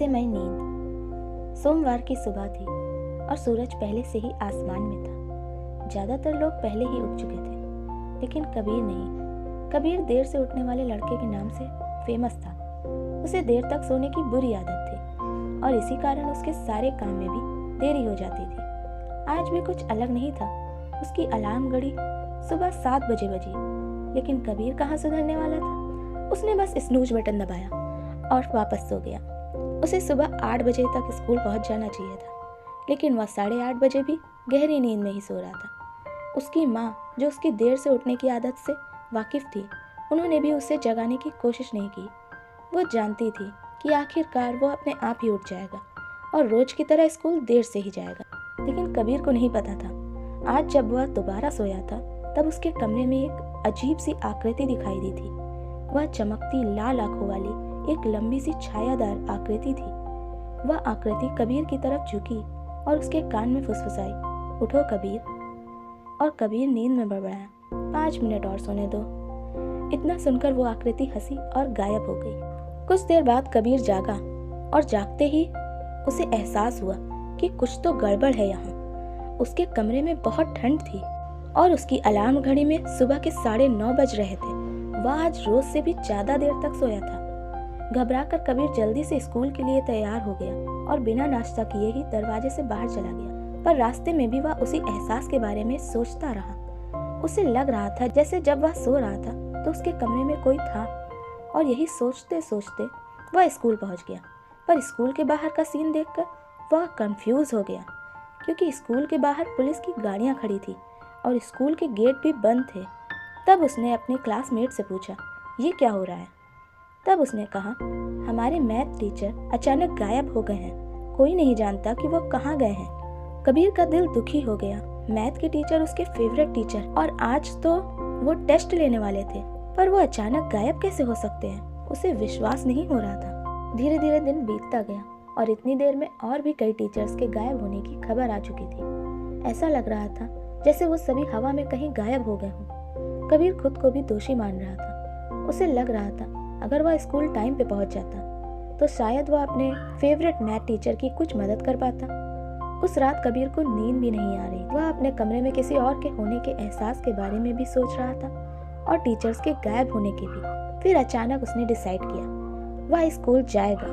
रहस्यमय नींद। सोमवार की सुबह थी और सूरज पहले से ही आसमान में था। ज्यादातर लोग पहले ही उठ चुके थे, लेकिन कबीर नहीं। कबीर देर से उठने वाले लड़के के नाम से फेमस था। उसे देर तक सोने की बुरी आदत थी और इसी कारण उसके सारे काम में भी देरी हो जाती थी। आज भी कुछ अलग नहीं था। उसकी अलार्म घड़ी सुबह 7 बजे बजी, लेकिन कबीर कहाँ सुधरने वाला था। उसने बस स्नूज बटन दबाया और वापस सो गया। उसे सुबह 8 बजे तक स्कूल पहुंच जाना चाहिए था, लेकिन वह 8:30 बजे भी गहरी नींद में ही सो रहा था। उसकी माँ, जो उसकी देर से उठने की आदत से वाकिफ थी, उन्होंने भी उसे जगाने की कोशिश नहीं की। वो जानती थी कि आखिरकार वो अपने आप ही उठ जाएगा और रोज की तरह स्कूल देर से ही जाएगा। लेकिन कबीर को नहीं पता था, आज जब वह दोबारा सोया था तब उसके कमरे में एक अजीब सी आकृति दिखाई दी थी। वह चमकती लाल आंखों वाली एक लंबी सी छायादार आकृति थी। वह आकृति कबीर की तरफ झुकी और उसके कान में फुसफुसाई, उठो कबीर। और कबीर नींद में बड़बड़ाया, 5 मिनट और सोने दो। इतना सुनकर वो आकृति हंसी और गायब हो गई। कुछ देर बाद कबीर जागा और जागते ही उसे एहसास हुआ कि कुछ तो गड़बड़ है यहाँ। उसके कमरे में बहुत ठंड थी और उसकी अलार्म घड़ी में सुबह के 9:30 बज रहे थे। वह आज रोज से भी ज्यादा देर तक सोया था। घबराकर कबीर जल्दी से स्कूल के लिए तैयार हो गया और बिना नाश्ता किए ही दरवाजे से बाहर चला गया। पर रास्ते में भी वह उसी एहसास के बारे में सोचता रहा। उसे लग रहा था जैसे जब वह सो रहा था तो उसके कमरे में कोई था, और यही सोचते सोचते वह स्कूल पहुंच गया। पर स्कूल के बाहर का सीन देखकर वह कंफ्यूज हो गया, क्योंकि स्कूल के बाहर पुलिस की गाड़ियां खड़ी थी और स्कूल के गेट भी बंद थे। तब उसने अपने क्लासमेट से पूछा, ये क्या हो रहा है? तब उसने कहा, हमारे मैथ टीचर अचानक गायब हो गए हैं। कोई नहीं जानता कि वो कहाँ गए हैं। कबीर का दिल दुखी हो गया। मैथ के टीचर उसके फेवरेट टीचर, और आज तो वो टेस्ट लेने वाले थे, पर वो अचानक गायब कैसे हो सकते हैं? उसे विश्वास नहीं हो रहा था। धीरे धीरे दिन बीतता गया और इतनी देर में और भी कई टीचर्स के गायब होने की खबर आ चुकी थी। ऐसा लग रहा था जैसे वो सभी हवा में कहीं गायब हो गए हों। कबीर खुद को भी दोषी मान रहा था। उसे लग रहा था अगर वह स्कूल टाइम पे पहुंच जाता तो शायद वह अपने फेवरेट मैथ टीचर की कुछ मदद कर पाता। उस रात कबीर को नींद भी नहीं आ रही। वह अपने कमरे में किसी और के होने के एहसास के बारे में भी सोच रहा था और टीचर्स के गायब होने के भी। फिर अचानक उसने डिसाइड किया वह स्कूल जाएगा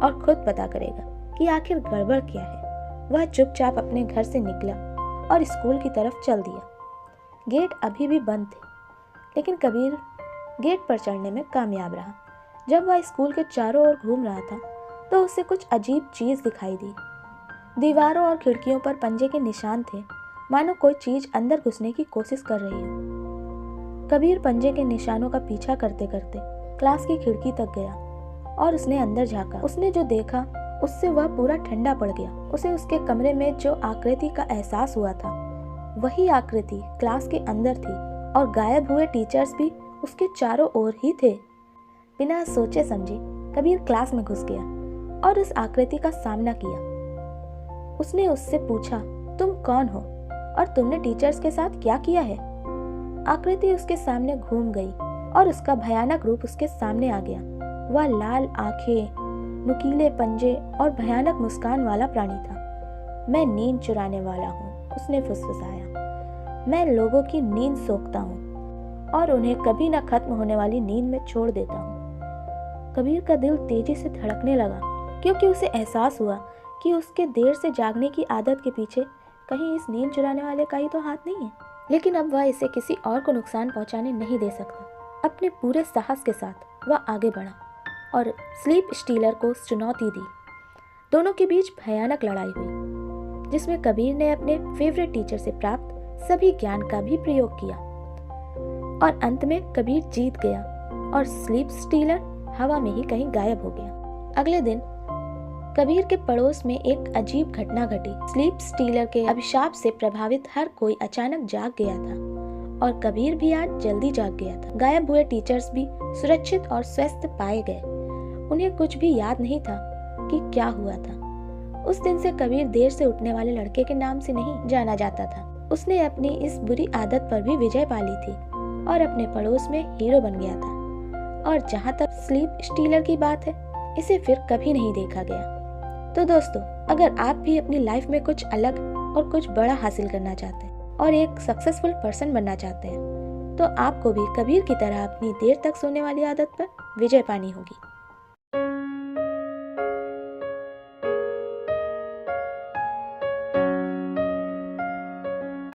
और खुद पता करेगा कि आखिर गड़बड़ क्या है। वह चुपचाप अपने घर से निकला और स्कूल की तरफ चल दिया। गेट अभी भी बंद थे, लेकिन कबीर गेट पर चढ़ने में कामयाब रहा। जब वह स्कूल के चारों ओर घूम रहा था तो उसे कुछ अजीब चीज दिखाई दी। दीवारों और खिड़कियों पर पंजे के निशान थे, मानो कोई चीज अंदर घुसने की कोशिश कर रही हो। कबीर पंजे के निशानों का पीछा करते करते क्लास की खिड़की तक गया और उसने अंदर झांका। उसने जो देखा उससे वह पूरा ठंडा पड़ गया। उसे उसके कमरे में जो आकृति का एहसास हुआ था वही आकृति क्लास के अंदर थी, और गायब हुए टीचर्स भी उसके चारों ओर ही थे। बिना सोचे समझे कबीर क्लास में घुस गया और उस आकृति का सामना किया। उसने उससे पूछा, तुम कौन हो और तुमने टीचर्स के साथ क्या किया है? आकृति उसके सामने घूम गई और उसका भयानक रूप उसके सामने आ गया। वह लाल आंखें, नुकीले पंजे और भयानक मुस्कान वाला प्राणी था। मैं नींद चुराने वाला हूँ, उसने फुसफुसाया। मैं लोगों की नींद सोखता हूँ और उन्हें कभी न खत्म होने वाली नींद में छोड़ देता हूँ। कबीर का दिल तेजी से धड़कने लगा, क्योंकि उसे एहसास हुआ कि उसके देर से जागने की आदत के पीछे कहीं इस नींद चुराने वाले का ही तो हाथ नहीं है। लेकिन अब वह इसे किसी और को नुकसान पहुंचाने नहीं दे सकता। अपने पूरे साहस के साथ वह आगे बढ़ा और स्लीप स्टीलर को चुनौती दी। दोनों के बीच भयानक लड़ाई हुई, जिसमें कबीर ने अपने फेवरेट टीचर से प्राप्त सभी ज्ञान का भी प्रयोग किया, और अंत में कबीर जीत गया और स्लीप स्टीलर हवा में ही कहीं गायब हो गया। अगले दिन कबीर के पड़ोस में एक अजीब घटना घटी। स्लीप स्टीलर के अभिशाप से प्रभावित हर कोई अचानक जाग गया था, और कबीर भी आज जल्दी जाग गया था। गायब हुए टीचर्स भी सुरक्षित और स्वस्थ पाए गए। उन्हें कुछ भी याद नहीं था कि क्या हुआ था। उस दिन से कबीर देर से उठने वाले लड़के के नाम से नहीं जाना जाता था। उसने अपनी इस बुरी आदत पर भी विजय पा ली थी और अपने पड़ोस में हीरो बन गया था। और जहाँ तक स्लीप स्टीलर की बात है, इसे फिर कभी नहीं देखा गया। तो दोस्तों, अगर आप भी अपनी लाइफ में कुछ अलग और कुछ बड़ा हासिल करना चाहते हैं और एक सक्सेसफुल पर्सन बनना चाहते हैं, तो आपको भी कबीर की तरह अपनी देर तक सोने वाली आदत पर विजय पानी होगी।